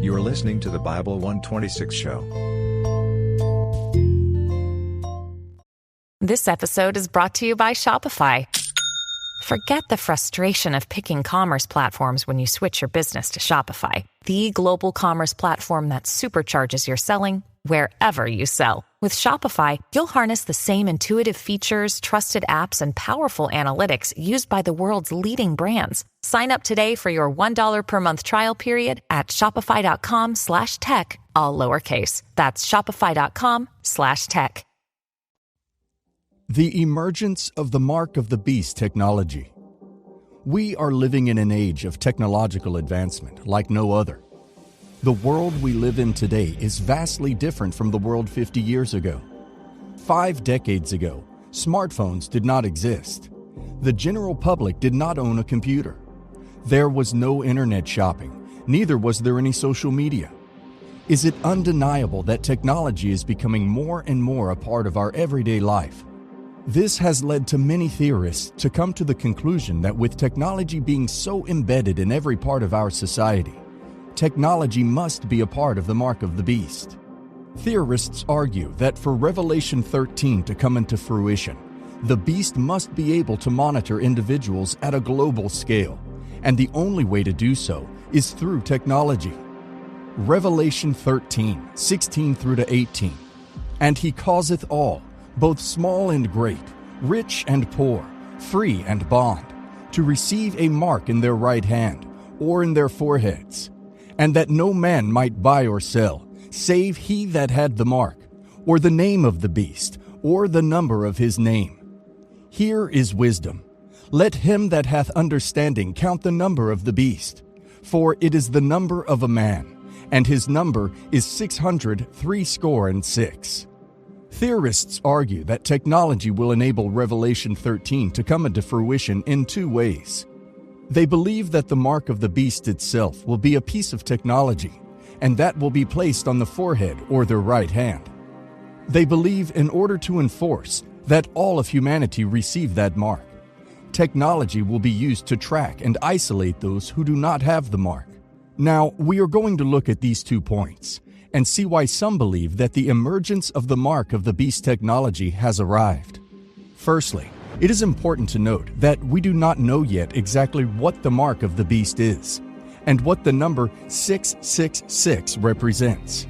You are listening to the Bible 126 show. This episode is brought to you by Shopify. Forget the frustration of picking commerce platforms when you switch your business to Shopify, the global commerce platform that supercharges your selling wherever you sell. With Shopify, you'll harness the same intuitive features, trusted apps, and powerful analytics used by the world's leading brands. Sign up today for your $1 per month trial period at shopify.com/tech, all lowercase. That's shopify.com/tech. The emergence of the mark of the beast technology. We are living in an age of technological advancement like no other. The world we live in today is vastly different from the world 50 years ago. 5 decades ago, smartphones did not exist. The general public did not own a computer. There was no internet shopping, neither was there any social media. Is it undeniable that technology is becoming more and more a part of our everyday life? This has led to many theorists to come to the conclusion that with technology being so embedded in every part of our society, technology must be a part of the mark of the beast. Theorists argue that for Revelation 13 to come into fruition, the beast must be able to monitor individuals at a global scale, and the only way to do so is through technology. Revelation 13, 16 through to 18. And he causeth all, both small and great, rich and poor, free and bond, to receive a mark in their right hand, or in their foreheads, and that no man might buy or sell, save he that had the mark, or the name of the beast, or the number of his name. Here is wisdom. Let him that hath understanding count the number of the beast, for it is the number of a man, and his number is 666. Theorists argue that technology will enable Revelation 13 to come into fruition in 2 ways. They believe that the mark of the beast itself will be a piece of technology, and that will be placed on the forehead or their right hand. They believe in order to enforce that all of humanity receive that mark, technology will be used to track and isolate those who do not have the mark. Now, we are going to look at these 2 points and see why some believe that the emergence of the mark of the beast technology has arrived. Firstly, it is important to note that we do not know yet exactly what the mark of the beast is and what the number 666 represents.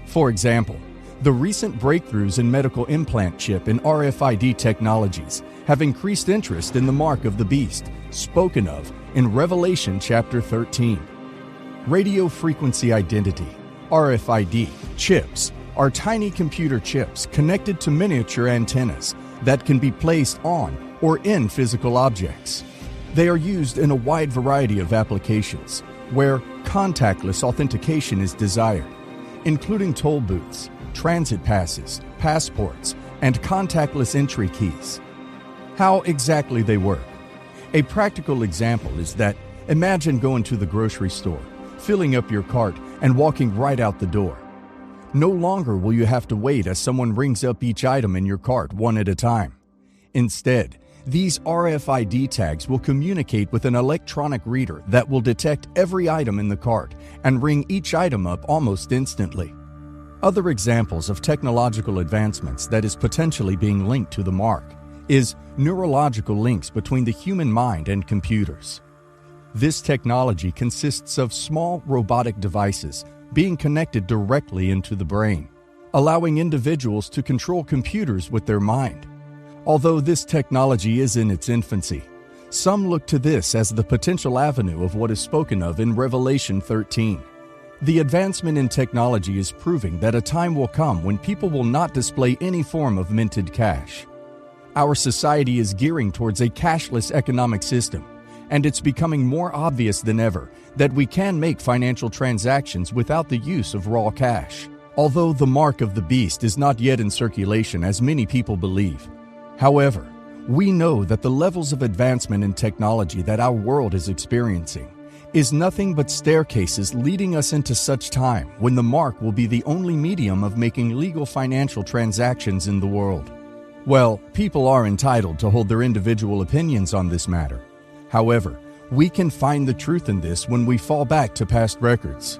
For example, the recent breakthroughs in medical implant chip and RFID technologies have increased interest in the mark of the beast spoken of in Revelation chapter 13. Radio frequency identity, RFID, chips are tiny computer chips connected to miniature antennas that can be placed on or in physical objects. They are used in a wide variety of applications where contactless authentication is desired, including toll booths, transit passes, passports, and contactless entry keys. How exactly they work? A practical example is that imagine going to the grocery store, filling up your cart, and walking right out the door. No longer will you have to wait as someone rings up each item in your cart one at a time. Instead, these RFID tags will communicate with an electronic reader that will detect every item in the cart and ring each item up almost instantly. Other examples of technological advancements that is potentially being linked to the mark is neurological links between the human mind and computers. This technology consists of small robotic devices being connected directly into the brain, allowing individuals to control computers with their mind. Although this technology is in its infancy, some look to this as the potential avenue of what is spoken of in Revelation 13. The advancement in technology is proving that a time will come when people will not display any form of minted cash. Our society is gearing towards a cashless economic system, and it's becoming more obvious than ever that we can make financial transactions without the use of raw cash. Although the mark of the beast is not yet in circulation as many people believe. However, we know that the levels of advancement in technology that our world is experiencing is nothing but staircases leading us into such time when the mark will be the only medium of making legal financial transactions in the world. Well, people are entitled to hold their individual opinions on this matter. However, we can find the truth in this when we fall back to past records.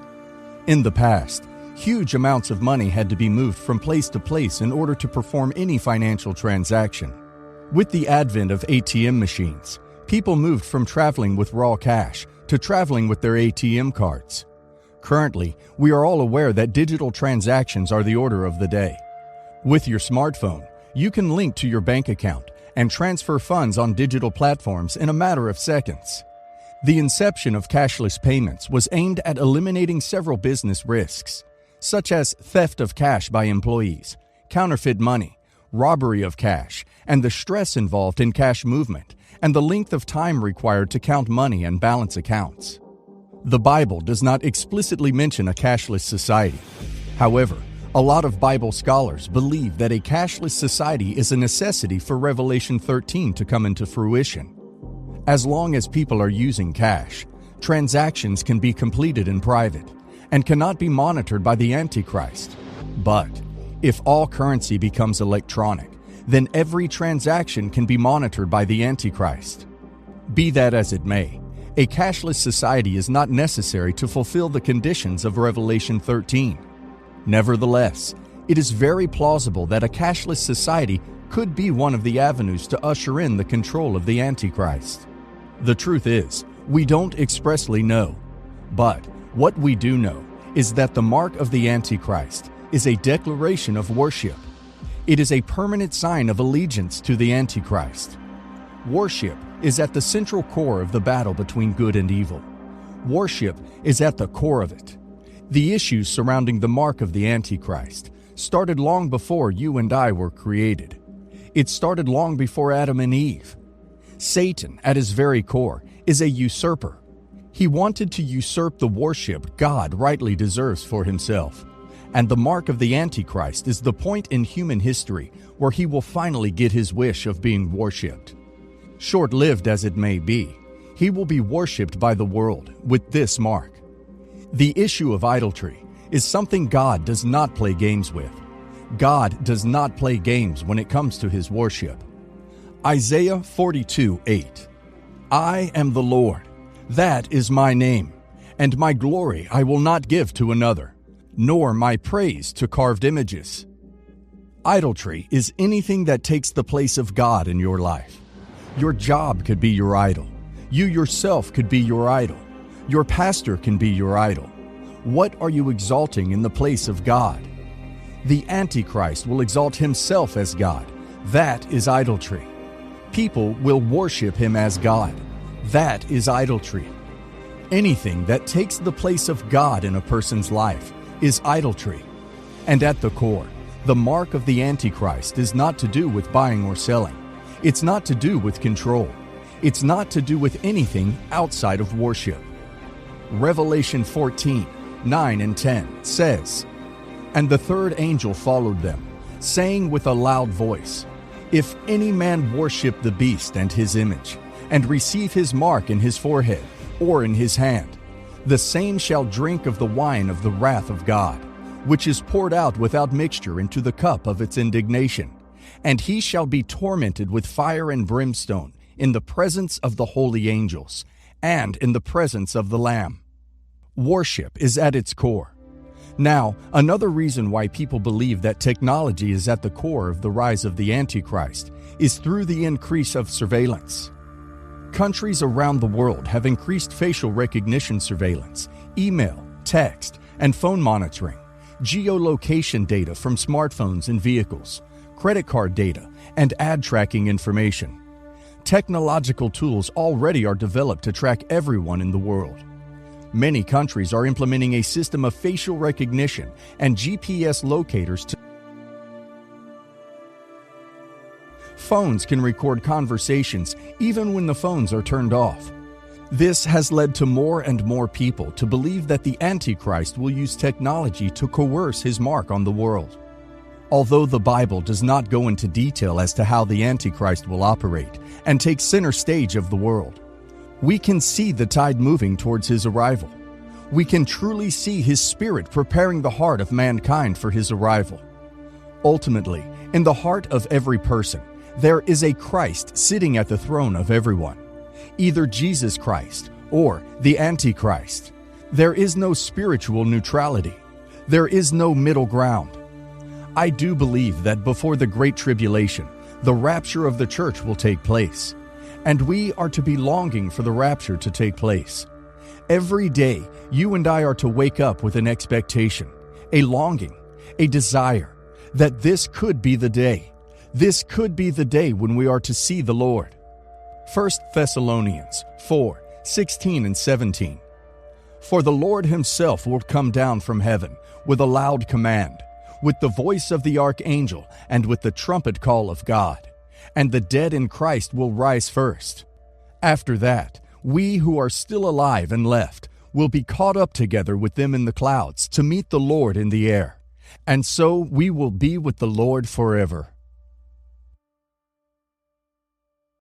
In the past, huge amounts of money had to be moved from place to place in order to perform any financial transaction. With the advent of ATM machines, people moved from traveling with raw cash to traveling with their ATM cards. Currently, we are all aware that digital transactions are the order of the day. With your smartphone, you can link to your bank account and transfer funds on digital platforms in a matter of seconds. The inception of cashless payments was aimed at eliminating several business risks, such as theft of cash by employees, counterfeit money, robbery of cash, and the stress involved in cash movement, and the length of time required to count money and balance accounts. The Bible does not explicitly mention a cashless society. However, a lot of Bible scholars believe that a cashless society is a necessity for Revelation 13 to come into fruition. As long as people are using cash, transactions can be completed in private and cannot be monitored by the Antichrist. But if all currency becomes electronic, then every transaction can be monitored by the Antichrist. Be that as it may, a cashless society is not necessary to fulfill the conditions of Revelation 13. Nevertheless, it is very plausible that a cashless society could be one of the avenues to usher in the control of the Antichrist. The truth is, we don't expressly know. But what we do know is that the mark of the Antichrist is a declaration of worship. It is a permanent sign of allegiance to the Antichrist. Worship is at the central core of the battle between good and evil. Worship is at the core of it. The issues surrounding the mark of the Antichrist started long before you and I were created. It started long before Adam and Eve. Satan, at his very core, is a usurper. He wanted to usurp the worship God rightly deserves for himself. And the mark of the Antichrist is the point in human history where he will finally get his wish of being worshipped. Short-lived as it may be, he will be worshipped by the world with this mark. The issue of idolatry is something God does not play games with. God does not play games when it comes to his worship. Isaiah 42:8. I am the Lord, that is my name, and my glory I will not give to another, nor my praise to carved images. Idolatry is anything that takes the place of God in your life. Your job could be your idol. You yourself could be your idol. Your pastor can be your idol. What are you exalting in the place of God? The Antichrist will exalt himself as God. That is idolatry. People will worship him as God. That is idolatry. Anything that takes the place of God in a person's life is idolatry. And at the core, the mark of the Antichrist is not to do with buying or selling. It's not to do with control. It's not to do with anything outside of worship. Revelation 14:9 and 10 says, And the third angel followed them, saying with a loud voice, If any man worship the beast and his image, and receive his mark in his forehead or in his hand, the same shall drink of the wine of the wrath of God, which is poured out without mixture into the cup of its indignation. And he shall be tormented with fire and brimstone in the presence of the holy angels, and in the presence of the Lamb. Worship is at its core. Now, another reason why people believe that technology is at the core of the rise of the Antichrist is through the increase of surveillance. Countries around the world have increased facial recognition surveillance, email, text, and phone monitoring, geolocation data from smartphones and vehicles, credit card data, and ad tracking information. Technological tools already are developed to track everyone in the world. Many countries are implementing a system of facial recognition and GPS locators to Phones can record conversations even when the phones are turned off. This has led to more and more people to believe that the Antichrist will use technology to coerce his mark on the world. Although the Bible does not go into detail as to how the Antichrist will operate and take center stage of the world, we can see the tide moving towards his arrival. We can truly see his spirit preparing the heart of mankind for his arrival. Ultimately, in the heart of every person, there is a Christ sitting at the throne of everyone, either Jesus Christ or the Antichrist. There is no spiritual neutrality. There is no middle ground. I do believe that before the Great Tribulation, the rapture of the church will take place, and we are to be longing for the rapture to take place. Every day, you and I are to wake up with an expectation, a longing, a desire, that this could be the day. This could be the day when we are to see the Lord. 1 Thessalonians 4:16 and 17. For the Lord himself will come down from heaven with a loud command, with the voice of the archangel, and with the trumpet call of God. And the dead in Christ will rise first. After that, we who are still alive and left will be caught up together with them in the clouds to meet the Lord in the air. And so we will be with the Lord forever.